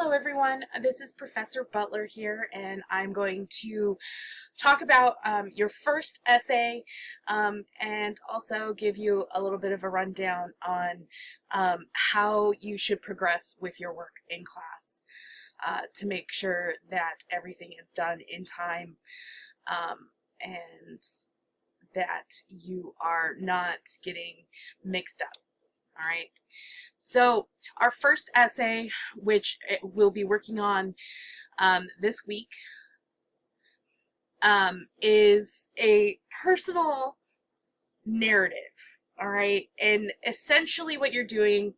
Hello everyone, this is Professor Butler here, and I'm going to talk about your first essay and also give you a little bit of a rundown on how you should progress with your work in class to make sure that everything is done in time and that you are not getting mixed up. All right. So our first essay, which we'll be working on this week, is a personal narrative. All right. And essentially what you're doing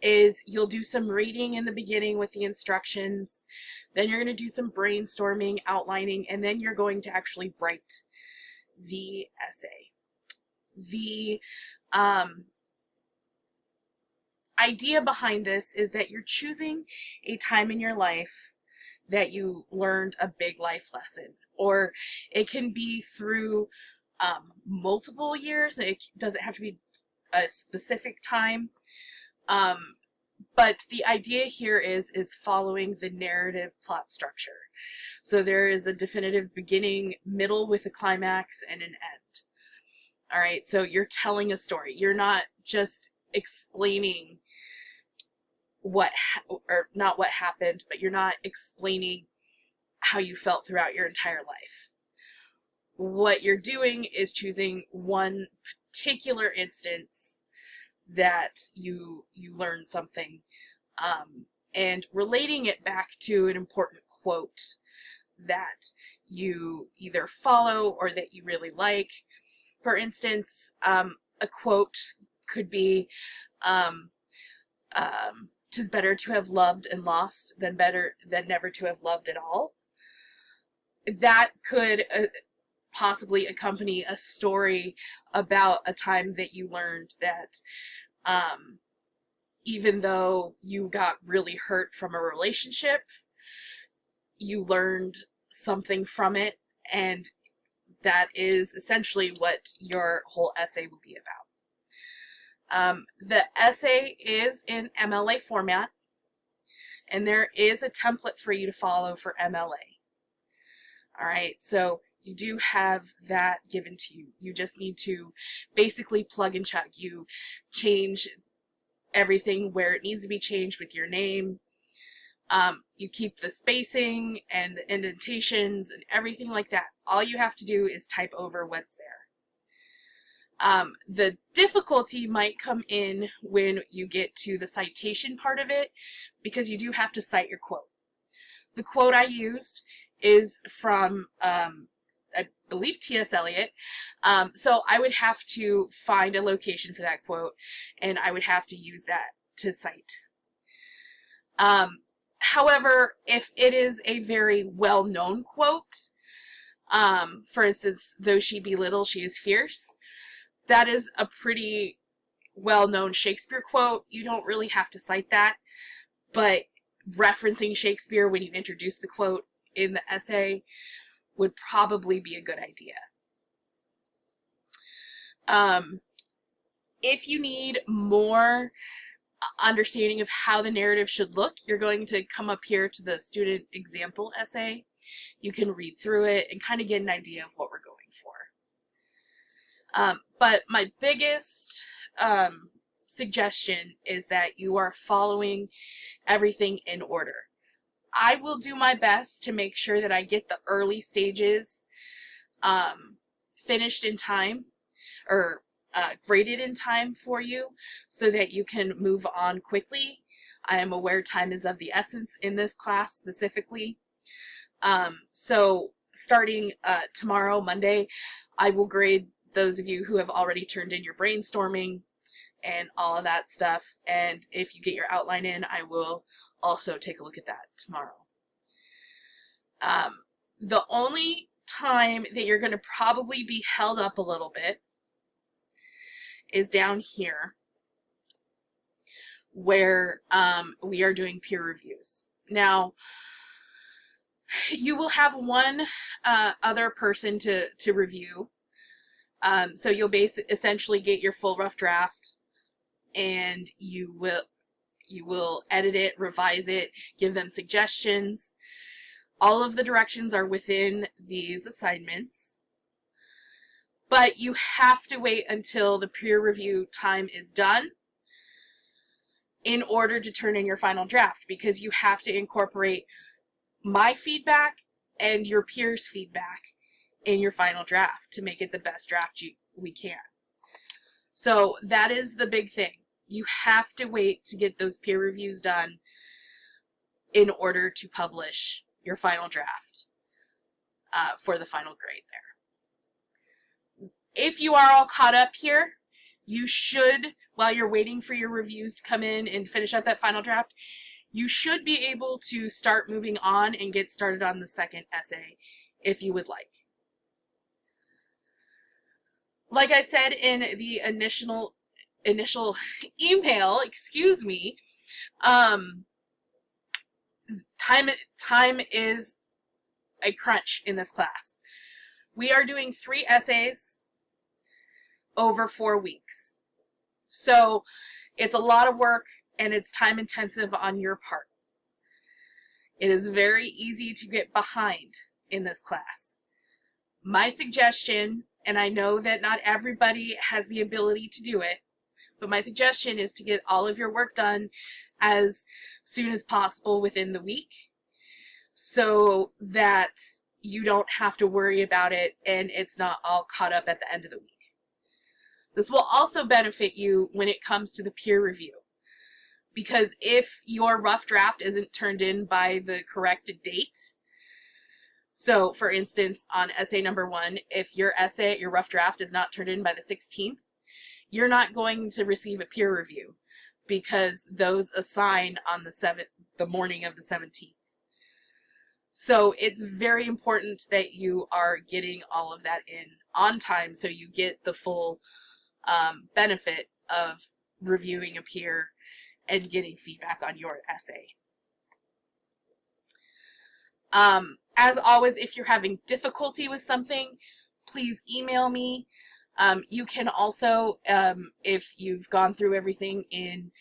is you'll do some reading in the beginning with the instructions. Then you're going to do some brainstorming, outlining, and then you're going to actually write the essay. The idea behind this is that you're choosing a time in your life that you learned a big life lesson, or it can be through multiple years. It doesn't have to be a specific time, but the idea here is following the narrative plot structure. So there is a definitive beginning, middle with a climax, and an end. All right, so you're telling a story. You're not just explaining not what happened, but you're not explaining how you felt throughout your entire life. What you're doing is choosing one particular instance that you learned something and relating it back to an important quote that you either follow or that you really like. For instance, a quote could be, "'Tis better to have loved and lost than never to have loved at all." That could possibly accompany a story about a time that you learned that even though you got really hurt from a relationship, you learned something from it, and that is essentially what your whole essay will be about. The essay is in MLA format, and there is a template for you to follow for MLA. All right, so you do have that given to you. You just need to basically plug and chug. You change everything where it needs to be changed with your name. You keep the spacing and the indentations and everything like that. All you have to do is type over what's there. The difficulty might come in when you get to the citation part of it, because you do have to cite your quote. The quote I used is from, I believe, T.S. Eliot. So I would have to find a location for that quote, and I would have to use that to cite. However, if it is a very well-known quote, for instance, "Though she be little, she is fierce," that is a pretty well-known Shakespeare quote. You don't really have to cite that, but referencing Shakespeare when you introduce the quote in the essay would probably be a good idea. If you need more understanding of how the narrative should look, you're going to come up here to the student example essay. You can read through it and kind of get an idea of what we're going for. But my biggest suggestion is that you are following everything in order. I will do my best to make sure that I get the early stages finished in time, or graded in time for you, so that you can move on quickly. I am aware time is of the essence in this class specifically. So starting tomorrow, Monday, I will grade those of you who have already turned in your brainstorming and all of that stuff. And if you get your outline in, I will also take a look at that tomorrow. The only time that you're going to probably be held up a little bit is down here, where we are doing peer reviews. Now, you will have one other person to review. So you'll essentially get your full rough draft, and you will You will edit it, revise it, give them suggestions. All of the directions are within these assignments. But you have to wait until the peer review time is done in order to turn in your final draft, because you have to incorporate my feedback and your peers' feedback in your final draft to make it the best draft we can. So that is the big thing. You have to wait to get those peer reviews done in order to publish your final draft for the final grade there. If you are all caught up here, you should, while you're waiting for your reviews to come in and finish up that final draft, you should be able to start moving on and get started on the second essay if you would like. Like I said in the initial email, excuse me, time is a crunch in this class. We are doing 3 essays over 4 weeks. So it's a lot of work and it's time intensive on your part. It is very easy to get behind in this class. My suggestion, and I know that not everybody has the ability to do it, but my suggestion is to get all of your work done as soon as possible within the week so that you don't have to worry about it and it's not all caught up at the end of the week. This will also benefit you when it comes to the peer review, because if your rough draft isn't turned in by the corrected date, so for instance on essay number 1, if your rough draft is not turned in by the 16th, you're not going to receive a peer review because those assign on the morning of the 17th. So it's very important that you are getting all of that in on time so you get the full benefit of reviewing a peer and getting feedback on your essay. As always, if you're having difficulty with something, please email me. You can also, if you've gone through everything in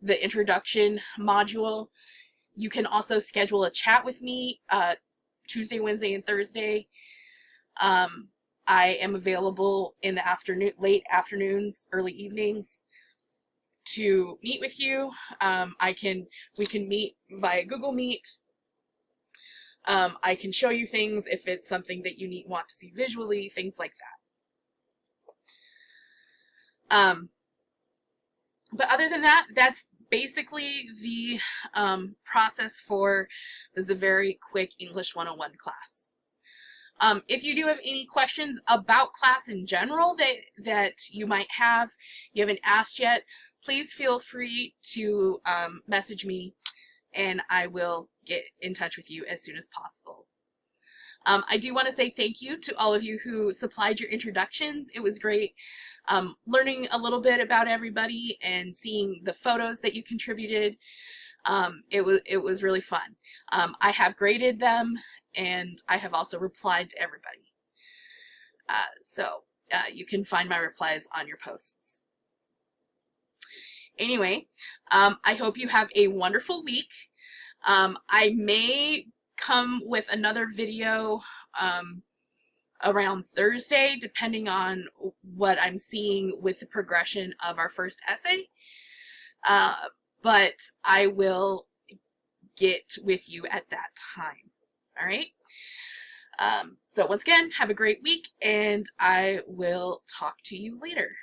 the introduction module, you can also schedule a chat with me Tuesday, Wednesday, and Thursday. I am available in the afternoon, late afternoons, early evenings to meet with you. We can meet via Google Meet. I can show you things if it's something that you want to see visually, things like that. But other than that, that's basically the process for this very quick English 101 class. If you do have any questions about class in general that you might have, you haven't asked yet, please feel free to message me and I will get in touch with you as soon as possible. I do want to say thank you to all of you who supplied your introductions. It was great learning a little bit about everybody and seeing the photos that you contributed. It was really fun. I have graded them and I have also replied to everybody. So you can find my replies on your posts. Anyway, I hope you have a wonderful week. I may come with another video around Thursday, depending on what I'm seeing with the progression of our first essay. But I will get with you at that time. All right? So once again, have a great week, and I will talk to you later.